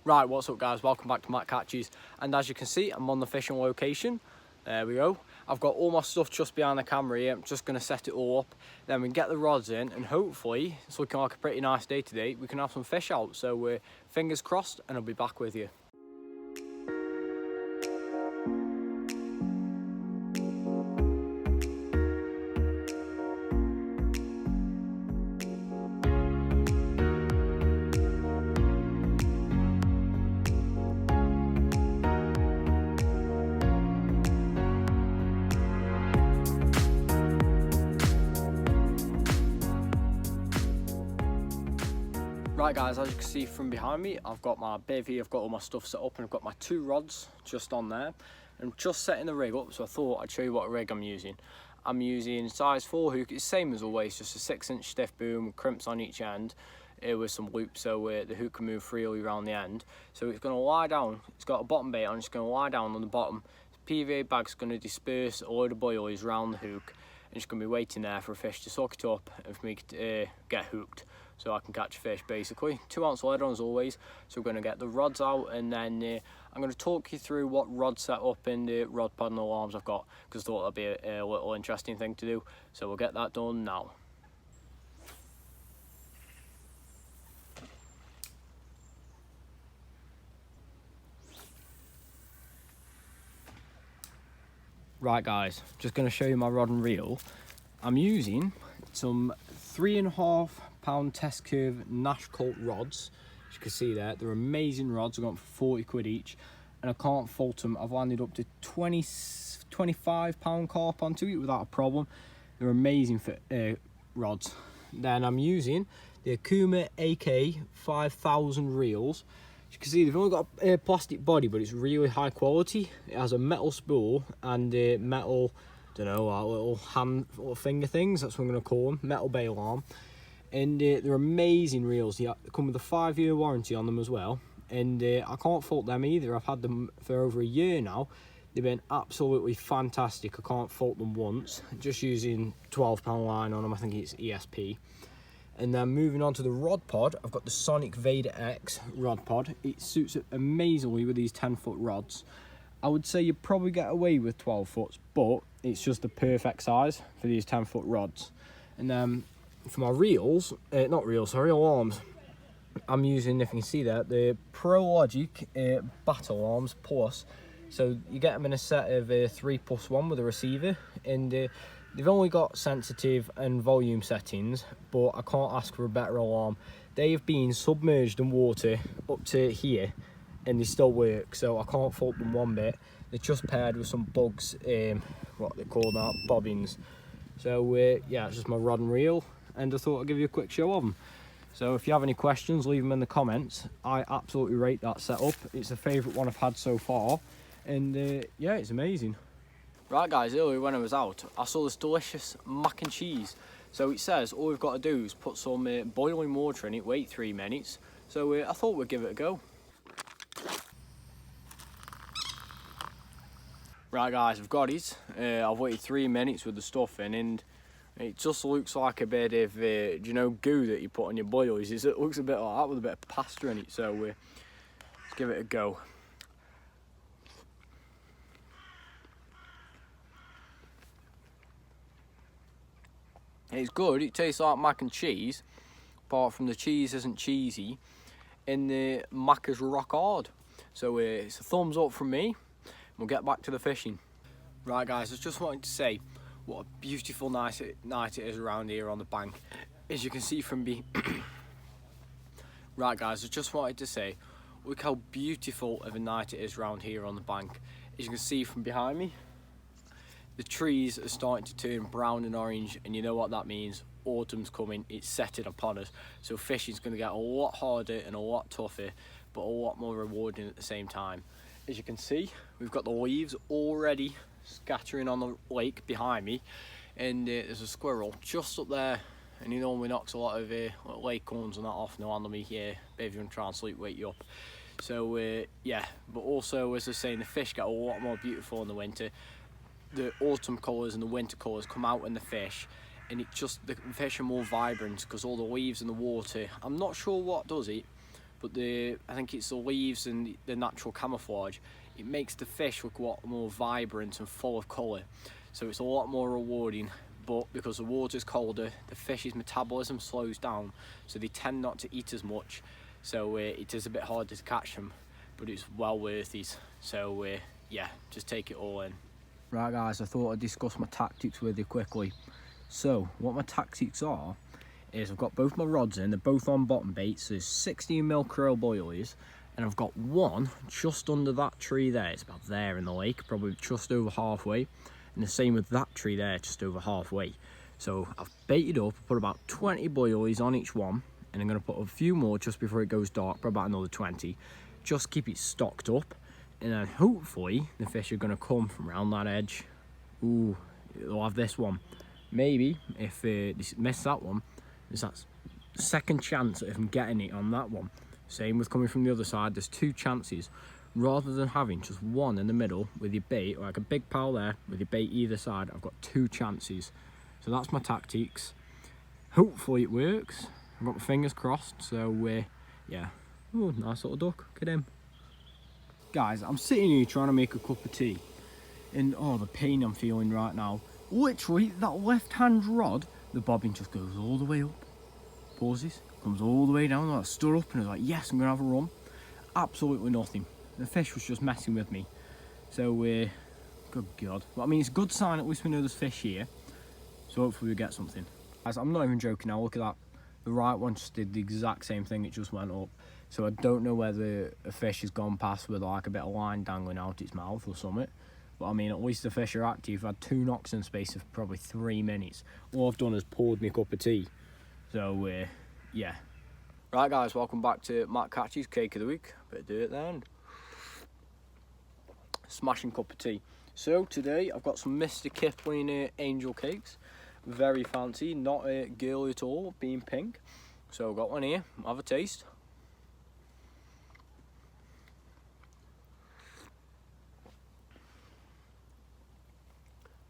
Right, what's up guys, welcome back to Matt Catches, and as you can see I'm on the fishing location. There we go. I've got all my stuff just behind the camera here. I'm just going to set it all up, then we can get the rods in, and hopefully it's looking like a pretty nice day today. We can have some fish out, so fingers crossed, and I'll be back with you. Right guys, as you can see from behind me, I've got my bivvy, I've got all my stuff set up, and I've got my two rods just on there. I'm just setting the rig up, so I thought I'd show you what rig I'm using. I'm using size 4 hook, it's the same as always, just a 6-inch stiff boom with crimps on each end with some loops, so the hook can move freely around the end. So it's going to lie down, it's got a bottom bait on, it's going to lie down on the bottom. The PVA bag's going to disperse a load of boilies around the hook, and it's going to be waiting there for a fish to suck it up and for me to get hooked, so I can catch a fish basically. 2-ounce lead on as always. So we're going to get the rods out, and then I'm going to talk you through what rod setup and the rod pod and alarms I've got, because I thought that'd be a little interesting thing to do. So we'll get that done now. Right guys, just going to show you my rod and reel. I'm using some 3.5 pound test curve Nash Colt rods. As you can see there, they're amazing rods. I got them for 40 quid each, and I can't fault them. I've landed up to 25 pound carp onto it without a problem. They're amazing for rods. Then I'm using the Akuma AK 5000 reels. As you can see, they've only got a plastic body, but it's really high quality. It has a metal spool and a metal, don't know, little finger things, that's what I'm going to call them, metal bail arm. And they're amazing reels. They come with a 5-year warranty on them as well, and I can't fault them either. I've had them for over a year now. They've been absolutely fantastic. I can't fault them once. Just using 12-pound line on them, I think it's ESP. And then moving on to the rod pod, I've got the Sonic Vader X rod pod. It suits it amazingly with these 10-foot rods. I would say you'd probably get away with 12 foots, but it's just the perfect size for these 10-foot rods. And then for my reels, alarms, I'm using, if you can see that, the ProLogic Battle Arms Plus. So you get them in a set of 3+1 with a receiver, and they've only got sensitive and volume settings, but I can't ask for a better alarm. They have been submerged in water up to here, and they still work, so I can't fault them one bit. They're just paired with some bugs, what they call that, bobbins. So yeah, it's just my rod and reel, and I thought I'd give you a quick show of them. So if you have any questions, leave them in the comments. I absolutely rate that setup. It's a favourite one I've had so far, and yeah, it's amazing. Right guys, earlier when I was out, I saw this delicious mac and cheese. So it says all we've got to do is put some boiling water in it, wait 3 minutes. So I thought we'd give it a go. Right guys, I've got it. I've waited 3 minutes with the stuff in, and it just looks like a bit of, do you know, goo that you put on your boilies? It looks a bit like that with a bit of pasta in it, so let's give it a go. It's good, it tastes like mac and cheese, apart from the cheese isn't cheesy, and the mac is rock hard. So it's a thumbs up from me. We'll get back to the fishing. Right guys, I just wanted to say what a beautiful night it is around here on the bank. As you can see from Right guys, I just wanted to say, look how beautiful of a night it is around here on the bank. As you can see from behind me, the trees are starting to turn brown and orange, and you know what that means. Autumn's coming, it's setting upon us. So fishing's going to get a lot harder and a lot tougher, but a lot more rewarding at the same time. As you can see, we've got the leaves already scattering on the lake behind me, and there's a squirrel just up there, and he normally knocks a lot of lake corns and that off now on me here, maybe even try and sleep wake you up. So yeah, but also, as I was saying, the fish get a lot more beautiful in the winter. The autumn colours and the winter colours come out in the fish, and the fish are more vibrant because all the leaves in the water, I'm not sure what does it, but I think it's the leaves and the natural camouflage. It makes the fish look a lot more vibrant and full of colour, so it's a lot more rewarding. But because the water's colder, the fish's metabolism slows down, so they tend not to eat as much, so it is a bit harder to catch them, but it's well worth it. So yeah, just take it all in. Right guys, I thought I'd discuss my tactics with you quickly. So what my tactics are is I've got both my rods in, they're both on bottom baits. There's 16mm krill boilies, and I've got one just under that tree there. It's about there in the lake, probably just over halfway, and the same with that tree there, just over halfway. So I've baited up, put about 20 boilies on each one, and I'm going to put a few more just before it goes dark, probably about another 20, just keep it stocked up, and then hopefully the fish are going to come from around that edge. Ooh, they'll have this one. Maybe if they miss that one, there's that second chance of them getting it on that one. Same with coming from the other side, there's two chances. Rather than having just one in the middle with your bait, like a big pile there with your bait either side, I've got two chances. So that's my tactics. Hopefully it works. I've got my fingers crossed, so yeah. Oh, nice little duck, look at him. Guys, I'm sitting here trying to make a cup of tea, and oh, the pain I'm feeling right now. Literally, that left hand rod, the bobbin just goes all the way up, pauses, comes all the way down. I stood up and I was like, yes, I'm gonna have a run. Absolutely nothing. The fish was just messing with me. So good God. But I mean, it's a good sign, at least we know there's fish here, so hopefully we get something. Guys, I'm not even joking now, look at that. The right one just did the exact same thing, it just went up. So I don't know whether a fish has gone past with like a bit of line dangling out its mouth or something. But I mean, at least the fish are active. I've had 2 knocks in the space of probably 3 minutes. All I've done is poured me a cup of tea. So yeah. Right guys, welcome back to Matt Catchy's Cake of the Week. Bit of dirt there. Smashing cup of tea. So today I've got some Mr. Kipling angel cakes. Very fancy, not girly at all, being pink. So I've got one here, have a taste.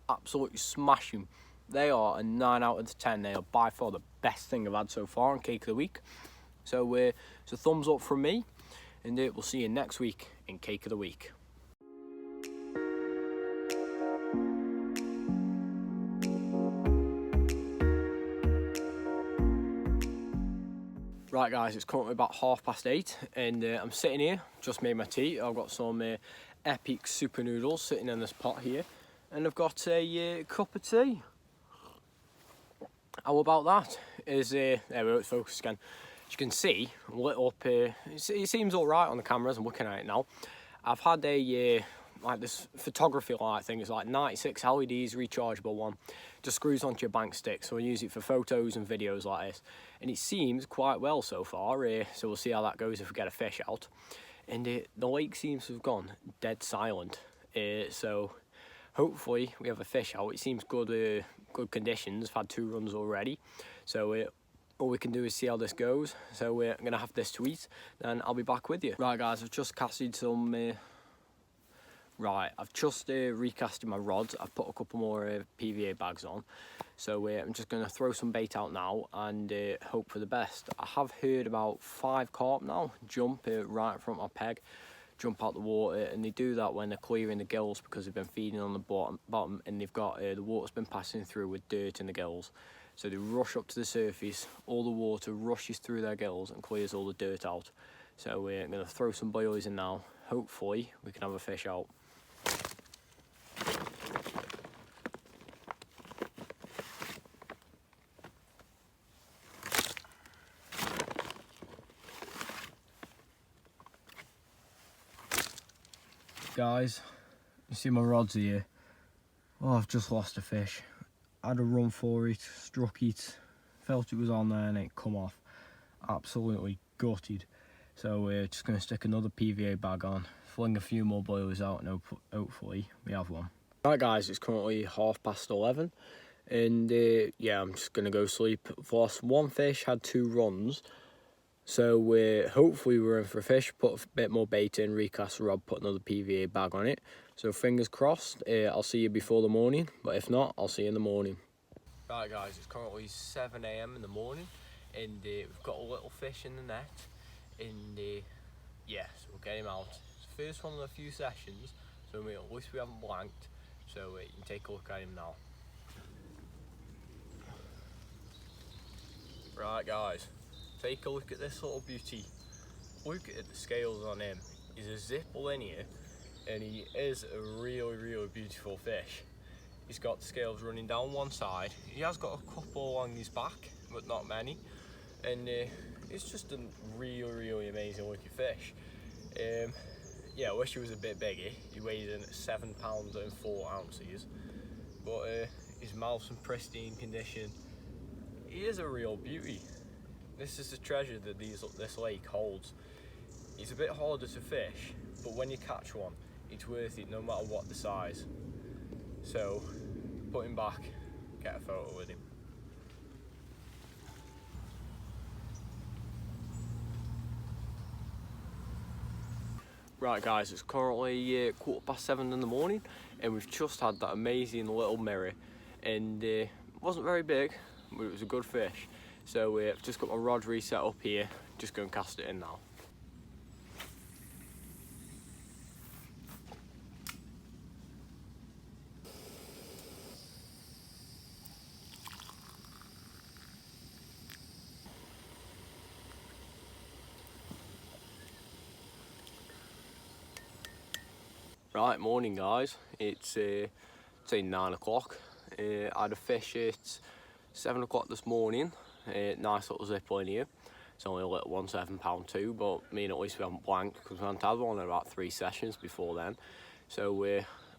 Absolutely smashing. They are a 9 out of 10. They are by far the best thing I've had so far on Cake of the Week. So it's a thumbs up from me, and we'll see you next week in Cake of the Week. Right guys, it's currently about 8:30 and I'm sitting here, just made my tea. I've got some epic super noodles sitting in this pot here, and I've got a cup of tea. How about that? There we go, it's focused again. As you can see, lit up, it seems alright on the cameras, I'm looking at it now. I've had a like this photography light thing, it's like 96 LEDs, rechargeable one, just screws onto your bank stick, so I use it for photos and videos like this, and it seems quite well so far, so we'll see how that goes if we get a fish out. And the lake seems to have gone dead silent, so hopefully we have a fish out. It seems good, good conditions. I've had 2 runs already, so all we can do is see how this goes. So I'm gonna have this to eat, then I'll be back with you. Right guys, I've just casted some I've just recasted my rods. I've put a couple more PVA bags on, so I'm just going to throw some bait out now and hope for the best. I have heard about 5 carp now jump right in front of my peg, jump out the water, and they do that when they're clearing the gills because they've been feeding on the bottom and they've got the water's been passing through with dirt in the gills. So they rush up to the surface, all the water rushes through their gills and clears all the dirt out. So I'm going to throw some boilies in now. Hopefully we can have a fish out. Guys, you see my rods here. Oh, I've just lost a fish. I had a run for it, struck it, felt it was on there and it come off. Absolutely gutted. So we're just going to stick another PVA bag on, fling a few more boilies out, and hopefully we have one. Right guys, it's currently 11:30 and yeah, I'm just going to go sleep. I've lost 1 fish, had 2 runs. So hopefully we're in for a fish, put a bit more bait in, recast the rod, put another PVA bag on it. So fingers crossed, I'll see you before the morning, but if not, I'll see you in the morning. Right guys, it's currently 7 AM in the morning and we've got a little fish in the net. and yeah, so we'll get him out. It's the first one in a few sessions, so at least we haven't blanked, so you can take a look at him now. Right guys, take a look at this little beauty. Look at the scales on him. He's a zipper linear and he is a really beautiful fish. He's got the scales running down one side. He has got a couple along his back, but not many. And it's just a really amazing looking fish. Yeah, I wish he was a bit bigger. He weighs in at 7 pounds and 4 ounces. But his mouth's in pristine condition. He is a real beauty. This is the treasure that this lake holds. He's a bit harder to fish, but when you catch one, it's worth it no matter what the size. So, put him back, get a photo with him. Right guys, it's currently 7:15 in the morning and we've just had that amazing little mirror, and it wasn't very big, but it was a good fish. So I've just got my rod reset up here, just going to cast it in now. Right, morning guys, it's say 9 o'clock. I had a fish at 7 o'clock this morning, nice little zip line here. It's only a little one, £7.2, but me and at least we haven't blanked because we haven't had one in about 3 sessions before then. So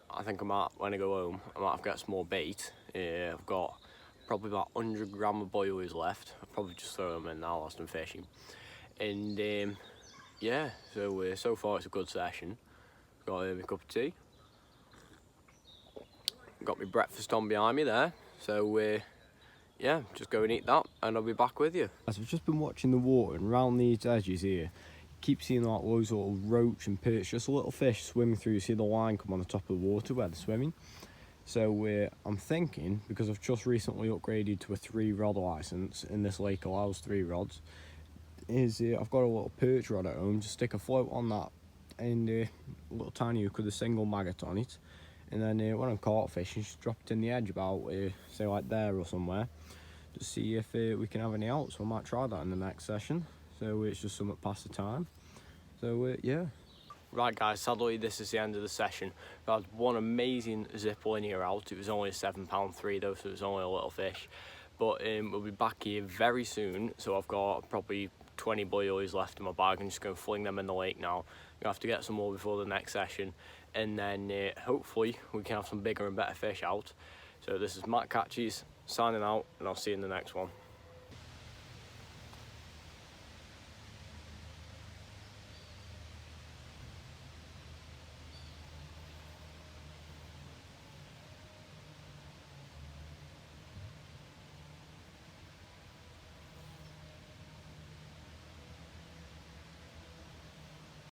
I think I might, when I go home, I might have to get some more bait. I've got probably about 100 gram of boilies left. I'll probably just throw them in now whilst I'm fishing. And yeah, so far it's a good session. Got my cup of tea. Got my breakfast on behind me there. So yeah, just go and eat that and I'll be back with you. As I've just been watching the water and around these edges here, keep seeing like loads of little roach and perch, just a little fish swimming through. You see the line come on the top of the water where they're swimming. So I'm thinking, because I've just recently upgraded to a 3-rod license and this lake allows 3 rods, is I've got a little perch rod at home, just stick a float on that and a little tiny hook with a single maggot on it, and then when I'm caught fishing, just drop it in the edge about say like there or somewhere, to see if we can have any out. So I might try that in the next session. So it's just something past the time. So yeah. Right guys, sadly this is the end of the session. We had one amazing zip linear out. It was only a £7.3 though, so it was only a little fish. But we'll be back here very soon. So I've got probably 20 boilies left in my bag. I'm just going to fling them in the lake now. You'll have to get some more before the next session, and then hopefully we can have some bigger and better fish out. So this is Matt Catches signing out, and I'll see you in the next one.